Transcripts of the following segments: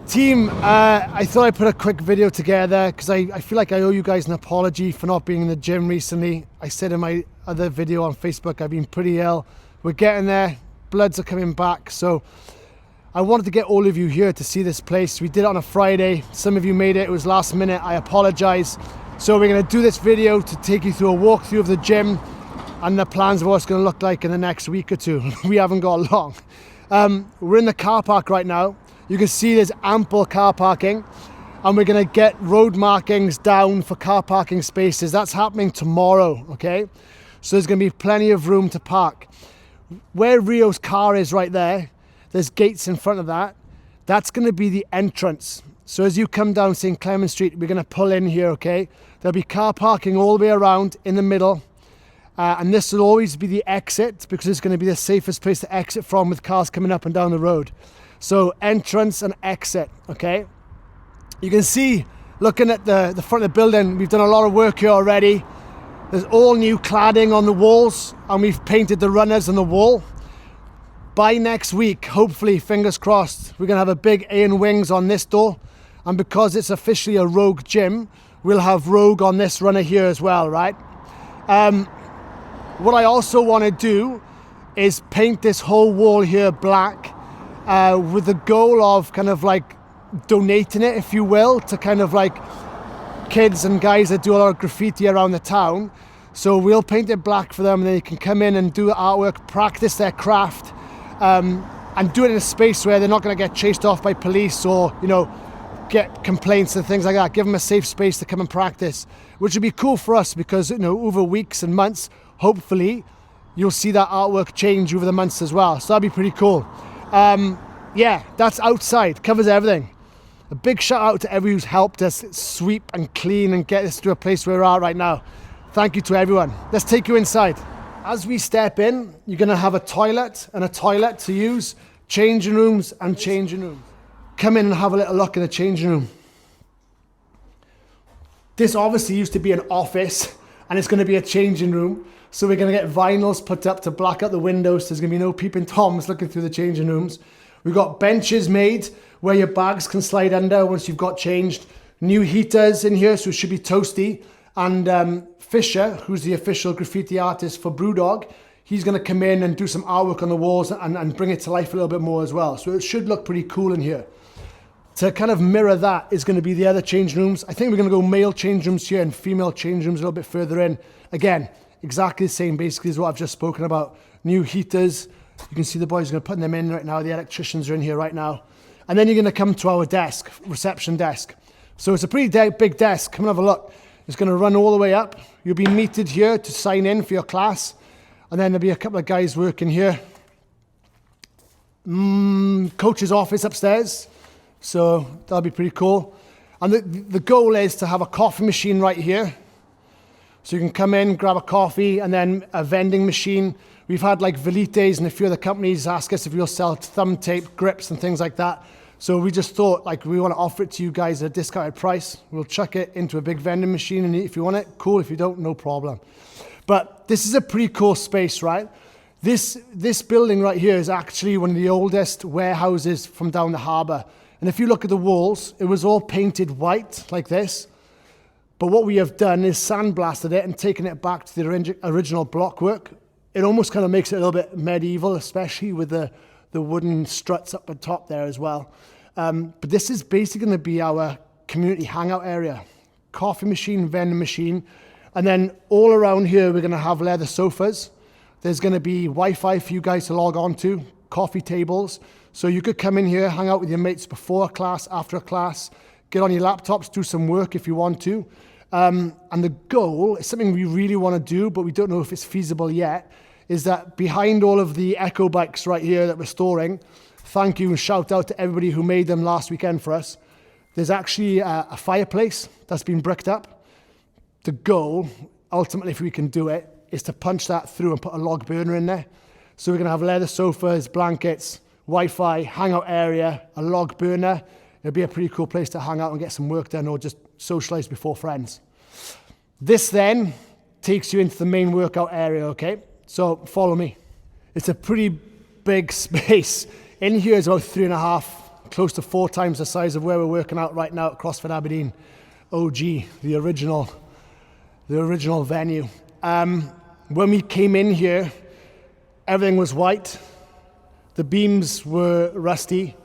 Team, I thought I'd put a quick video together because I feel like I owe you guys an apology for not being in the gym recently. I said in my other video on Facebook, I've been pretty ill. We're getting there, bloods are coming back. So I wanted to get all of you here to see this place. We did it on a Friday. Some of you made it was last minute. I apologize. So we're gonna do this video to take you through a walkthrough of the gym and the plans of what it's gonna look like in the next week or two. We haven't got long. We're in the car park right now. You can see there's ample car parking, and we're gonna get road markings down for car parking spaces. That's happening tomorrow, okay? So there's gonna be plenty of room to park. Where Rio's car is right there, there's gates in front of that. That's gonna be the entrance. So as you come down St. Clement Street, we're gonna pull in here, okay? There'll be car parking all the way around in the middle. And this will always be the exit because it's gonna be the safest place to exit from with cars coming up and down the road. So entrance and exit, okay? You can see, looking at the front of the building, we've done a lot of work here already. There's all new cladding on the walls, and we've painted the runners on the wall. By next week, hopefully, fingers crossed, we're gonna have a big A and wings on this door. And because it's officially a Rogue gym, we'll have Rogue on this runner here as well, right? What I also wanna do is paint this whole wall here black, with the goal of kind of like donating it, if you will, to kind of like kids and guys that do a lot of graffiti around the town. So we'll paint it black for them, and then they can come in and do artwork, practice their craft, and do it in a space where they're not going to get chased off by police or, you know, get complaints and things like that. Give them a safe space to come and practice, which would be cool for us because, you know, over weeks and months, hopefully you'll see that artwork change over the months as well. So that'd be pretty cool. Yeah, that's outside, covers everything. A big shout out to everyone who's helped us sweep and clean and get us to a place where we're at right now. Thank you to everyone. Let's take you inside. As we step in, you're gonna have a toilet and a toilet to use, changing rooms and changing rooms. Come in and have a little look in the changing room. This obviously used to be an office, and it's gonna be a changing room. So we're gonna get vinyls put up to black out the windows. So there's gonna be no peeping Toms looking through the changing rooms. We've got benches made where your bags can slide under once you've got changed. New heaters in here, so it should be toasty. And Fisher, who's the official graffiti artist for Brewdog, he's gonna come in and do some artwork on the walls and bring it to life a little bit more as well. So it should look pretty cool in here. To kind of mirror that is gonna be the other change rooms. I think we're gonna go male change rooms here and female change rooms a little bit further in. Again, exactly the same basically as what I've just spoken about. New heaters. You can see the boys are going to put them in right now. The electricians are in here right now. And then you're going to come to our desk, reception desk. So it's a pretty big desk. Come and have a look. It's going to run all the way up. You'll be meted here to sign in for your class. And then there'll be a couple of guys working here. Coach's office upstairs. So that'll be pretty cool. And the goal is to have a coffee machine right here. So you can come in, grab a coffee, and then a vending machine. We've had like Velites and a few other companies ask us if we'll sell thumb tape, grips and things like that. So we just thought like we want to offer it to you guys at a discounted price. We'll chuck it into a big vending machine, and if you want it, cool. If you don't, no problem. But this is a pretty cool space, right? This building right here is actually one of the oldest warehouses from down the harbour. And if you look at the walls, it was all painted white like this. But what we have done is sandblasted it and taken it back to the original blockwork. It almost kind of makes it a little bit medieval, especially with the wooden struts up the top there as well. But this is basically going to be our community hangout area. Coffee machine, vending machine. And then all around here, we're going to have leather sofas. There's going to be Wi-Fi for you guys to log on to, coffee tables. So you could come in here, hang out with your mates before a class, after a class, get on your laptops, do some work if you want to. And the goal is something we really want to do, but we don't know if it's feasible yet, is that behind all of the Echo bikes right here that we're storing, thank you and shout out to everybody who made them last weekend for us, there's actually a fireplace that's been bricked up. The goal, ultimately if we can do it, is to punch that through and put a log burner in there. So we're going to have leather sofas, blankets, Wi-Fi, hangout area, a log burner. It'll be a pretty cool place to hang out and get some work done or just socialize before friends. This then takes you into the main workout area, okay? So follow me. It's a pretty big space. In here is about 3.5 close to 4 times the size of where we're working out right now at CrossFit Aberdeen, OG, the original venue. When we came in here, everything was white. The beams were rusty.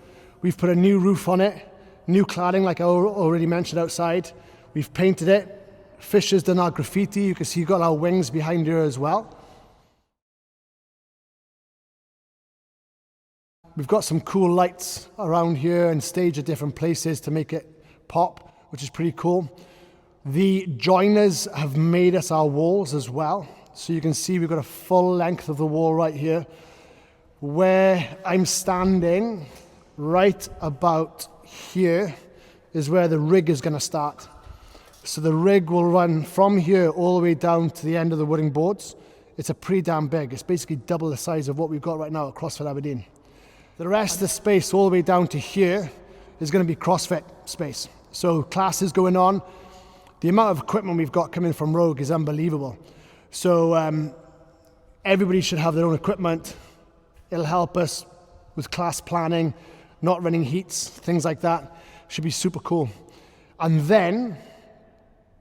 We've put a new roof on it, new cladding like I already mentioned outside. We've painted it. Fish has done our graffiti. You can see you've got our wings behind here as well. We've got some cool lights around here and staged at different places to make it pop, which is pretty cool. The joiners have made us our walls as well. So you can see we've got a full length of the wall right here. Where I'm standing, right about here, is where the rig is going to start. So the rig will run from here all the way down to the end of the wooden boards. It's a pretty damn big. It's basically double the size of what we've got right now at CrossFit Aberdeen. The rest of the space all the way down to here is going to be CrossFit space. So classes going on. The amount of equipment we've got coming from Rogue is unbelievable. So everybody should have their own equipment. It'll help us with class planning, not running heats, things like that. Should be super cool. And then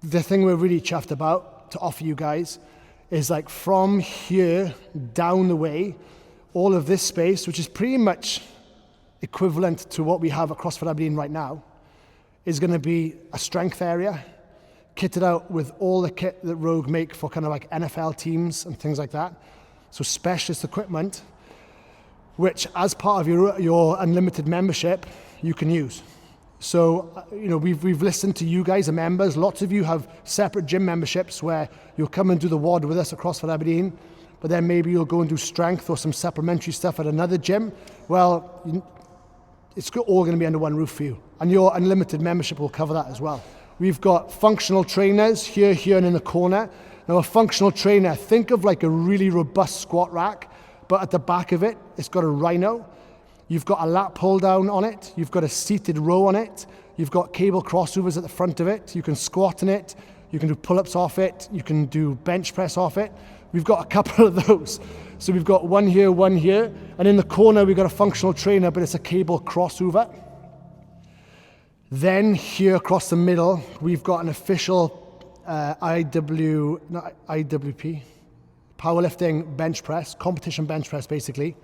the thing we're really chuffed about to offer you guys is like from here down the way, all of this space, which is pretty much equivalent to what we have at CrossFit Aberdeen right now, is going to be a strength area, kitted out with all the kit that Rogue make for kind of like NFL teams and things like that. So specialist equipment, which as part of your unlimited membership, you can use. So, we've listened to you guys, the members. Lots of you have separate gym memberships where you'll come and do the WOD with us at CrossFit Aberdeen, but then maybe you'll go and do strength or some supplementary stuff at another gym. Well, it's all going to be under one roof for you. And your unlimited membership will cover that as well. We've got functional trainers here, and in the corner. Now a functional trainer, think of like a really robust squat rack, but at the back of it, it's got a Rhino. You've got a lat pull down on it. You've got a seated row on it. You've got cable crossovers at the front of it. You can squat in it. You can do pull-ups off it. You can do bench press off it. We've got a couple of those. So we've got one here. And in the corner, we've got a functional trainer, but it's a cable crossover. Then here across the middle, we've got an official IWP, powerlifting bench press, competition bench press basically.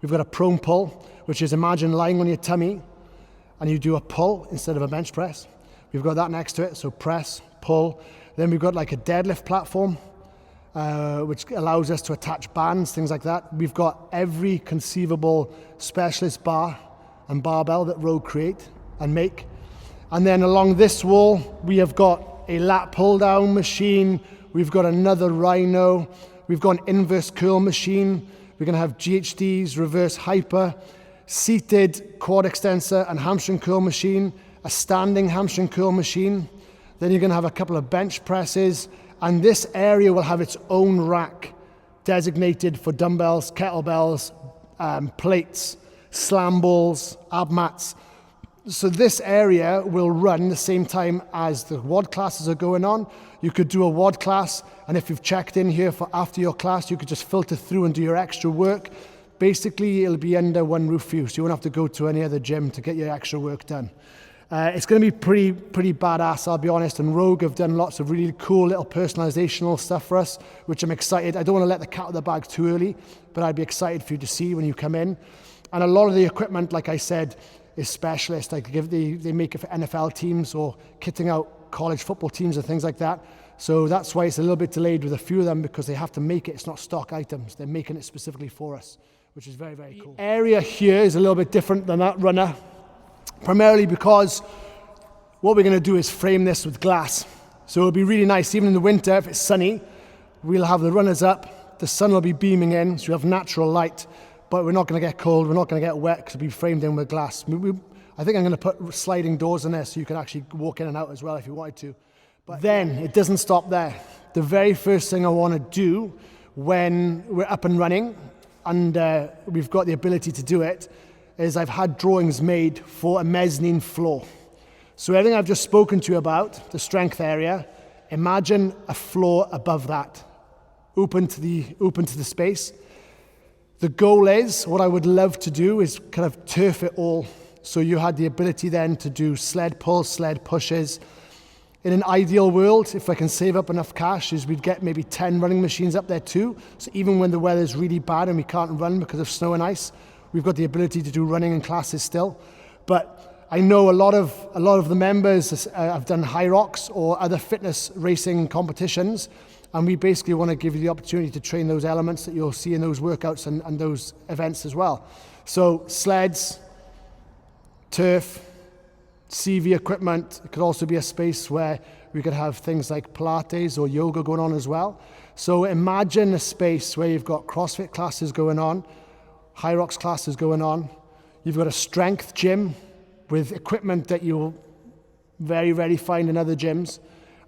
We've got a prone pull, which is imagine lying on your tummy and you do a pull instead of a bench press. We've got that next to it, so press, pull. Then we've got like a deadlift platform, which allows us to attach bands, things like that. We've got every conceivable specialist bar and barbell that Rogue create and make. And then along this wall, we have got a lat pull down machine. We've got another Rhino. We've got an inverse curl machine. We're going to have GHDs, reverse hyper, seated quad extensor and hamstring curl machine, a standing hamstring curl machine. Then you're going to have a couple of bench presses, and this area will have its own rack designated for dumbbells, kettlebells, plates, slam balls, ab mats. So this area will run the same time as the WOD classes are going on. You could do a WOD class, and if you've checked in here for after your class, you could just filter through and do your extra work. Basically, it'll be under one roof for you, so you won't have to go to any other gym to get your extra work done. It's going to be pretty badass, I'll be honest, and Rogue have done lots of really cool little personalizational stuff for us, which I'm excited. I don't want to let the cat out of the bag too early, but I'd be excited for you to see when you come in. And a lot of the equipment, like I said, is specialist. Like they make it for NFL teams or kitting out college football teams and things like that. So that's why it's a little bit delayed with a few of them, because they have to make it. It's not stock items. They're making it specifically for us, which is very, very cool. The area here is a little bit different than that runner, primarily because what we're going to do is frame this with glass. So it'll be really nice, even in the winter, if it's sunny, we'll have the runners up, the sun will be beaming in, so you have natural light. But we're not going to get cold, we're not going to get wet, because it'll be framed in with glass. I think I'm going to put sliding doors in there so you can actually walk in and out as well if you wanted to. But then it doesn't stop there. The very first thing I want to do when we're up and running, and we've got the ability to do it, is I've had drawings made for a mezzanine floor. So everything I've just spoken to you about, the strength area, imagine a floor above that, open to the space. The goal is, what I would love to do is kind of turf it all. So you had the ability then to do sled pulls, sled pushes. In an ideal world, if I can save up enough cash, is we'd get maybe 10 running machines up there too. So even when the weather's really bad and we can't run because of snow and ice, we've got the ability to do running in classes still. But I know a lot of the members have done high rocks or other fitness racing competitions, and we basically want to give you the opportunity to train those elements that you'll see in those workouts and those events as well. So sleds, turf, CV equipment. It could also be a space where we could have things like Pilates or yoga going on as well. So imagine a space where you've got CrossFit classes going on, high rocks classes going on. You've got a strength gym with equipment that you'll very rarely find in other gyms.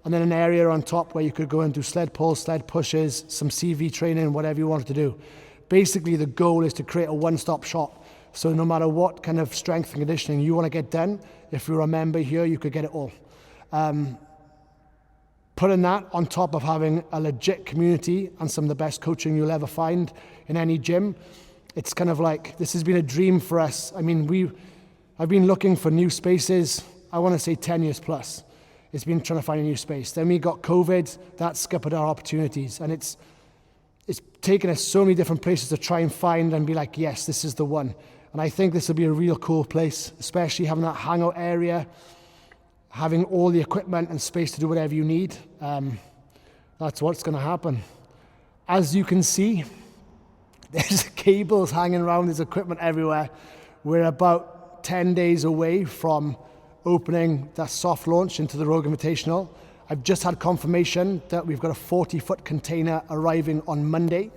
And then an area on top where you could go and do sled pulls, sled pushes, some CV training, whatever you wanted to do. Basically, the goal is to create a one-stop shop. So no matter what kind of strength and conditioning you want to get done, if you're a member here, you could get it all. Putting that on top of having a legit community and some of the best coaching you'll ever find in any gym, it's kind of like, this has been a dream for us. I mean, I've been looking for new spaces, I want to say 10 years plus. It's been trying to find a new space. Then we got COVID, that scuppered our opportunities. And it's taken us so many different places to try and find and be like, yes, this is the one. And I think this will be a real cool place, especially having that hangout area, having all the equipment and space to do whatever you need. That's what's going to happen. As you can see, there's cables hanging around, there's equipment everywhere. We're about 10 days away from opening that soft launch into the Rogue Invitational. I've just had confirmation that we've got a 40-foot container arriving on Monday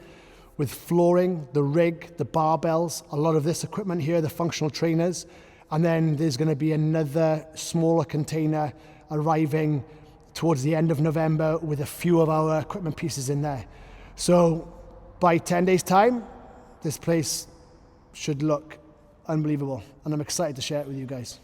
with flooring, the rig, the barbells, a lot of this equipment here, the functional trainers, and then there's going to be another smaller container arriving towards the end of November with a few of our equipment pieces in there. So by 10 days' time, this place should look unbelievable, and I'm excited to share it with you guys.